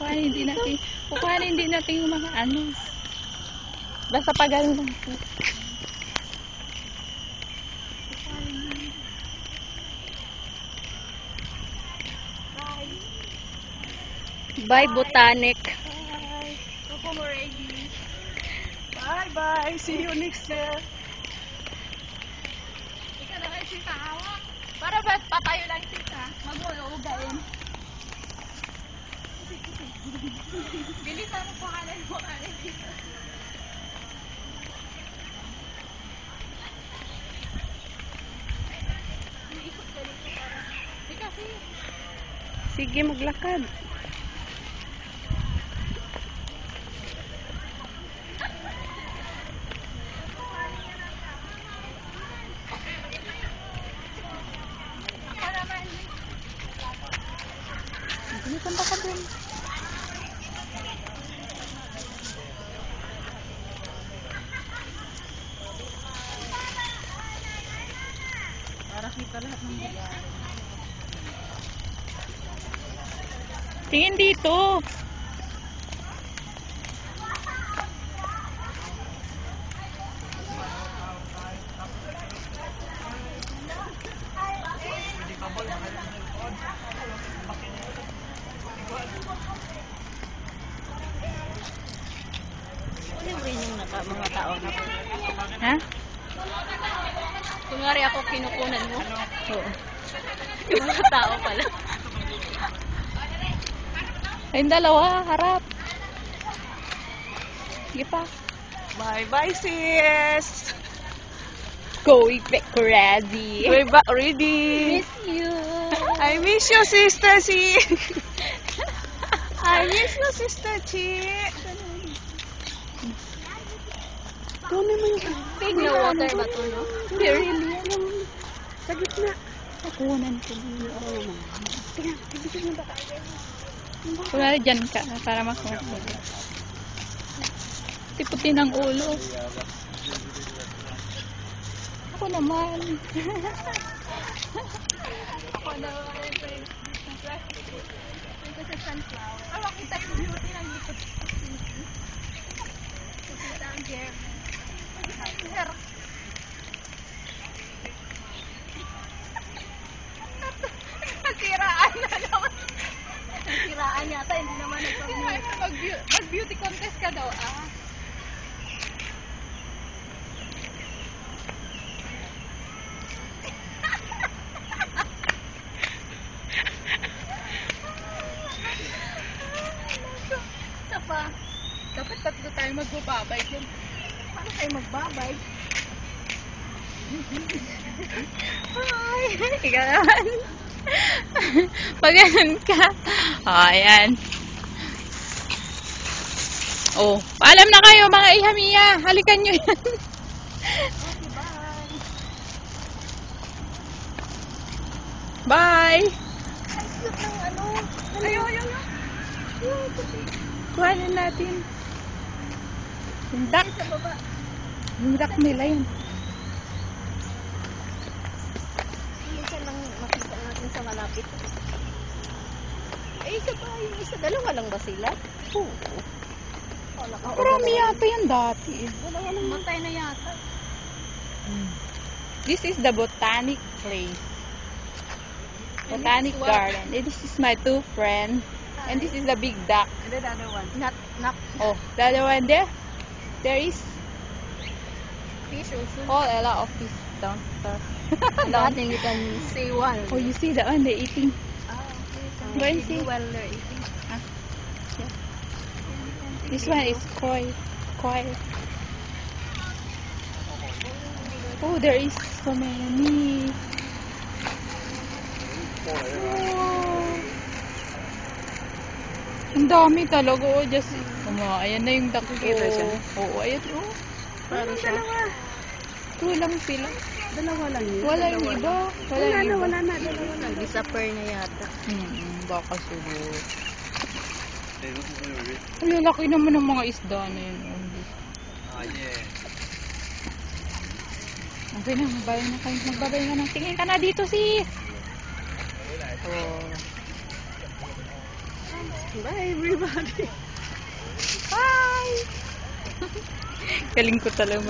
Kukuhanin din natin yung mga ano. Basta pa ganun lang po. Bye, Botanic. Bye. Coco ready. Bye-bye. See you next year. Ika na kayo sita hawak. Para ba patayo lang sita? Mag-uulugayin. Bilisan mo po kanan mo kanan dito. Ikot ka dito para. Di kasi. Sige, maglakad. Bilisan pa ka dun. Para kita lahat ng lugar. Tingin dito. Ano rin yung mga tao na po? Ha? Kunwari ako kinukunan mo. Oo. Yung mga tao pala. Ayun dalawa, harap. Sige pa. Bye-bye, sis! Going back ready. We're back ready. Miss you. I miss you, Sister Chi. I miss you, Sister Chi. Kunin mo yung Big na water ba to, no? Hindi, really. Sa gitna. Nakunan ko. Tingnan, ibigay mo ba kayo? Kunwari dyan ka, para makuha. Puti ng ulo. Ako naman. Ako naman. Ito sa sunflower. Oh, makita yung beauty ng likod. Makita ang hair. Hair. Nasiraan na naman. Nasiraan yata, hindi naman mag-beauty contest ka daw, ah. Pa. Dapat tatlo tayo magbababay dyan. Paano tayo magbabay? Ay, ikaw naman. Pag ganun ka. Oh, ayan. Oh, paalam na kayo mga ihamiya. Halikan nyo yan. Okay, bye. Bye. Ay, cute ng ano. Ayaw. Kuhanin natin. Yung duck. Sa baba. Yung duck nila yun. Minsan lang makita natin sa malapit. Eh, isa pa. Yung isa. Dalawa lang ba sila? Oo. Marami yata yan dati. Dalawa lang. Matay na yata. This is the botanic place. Botanic garden. This is my two friends. And this is the big duck. And then the other one. Not Oh, the other one there. There is fish also. a lot of fish downstairs. Nothing you can see one. Oh, you see that one they're eating. Ah, okay. Go and see. While they're eating. This one is koi. Oh, there is so many. Ang dami talaga. Oh, just, ayan na yung duck ko. Oo, ayan. Oh. Parang siya. Kulang sila. Dalawa lang yun. Wala yung iba. Wala na. Dalawa lang. Disappear na yata. Baka siguro. Ang lalaki naman ng mga isda na yun. Okay na, magbabay na kayo. Magbabay ka na. Tingin ka na dito, si. Oh. Bye, everybody. Bye! Galing ko talaga.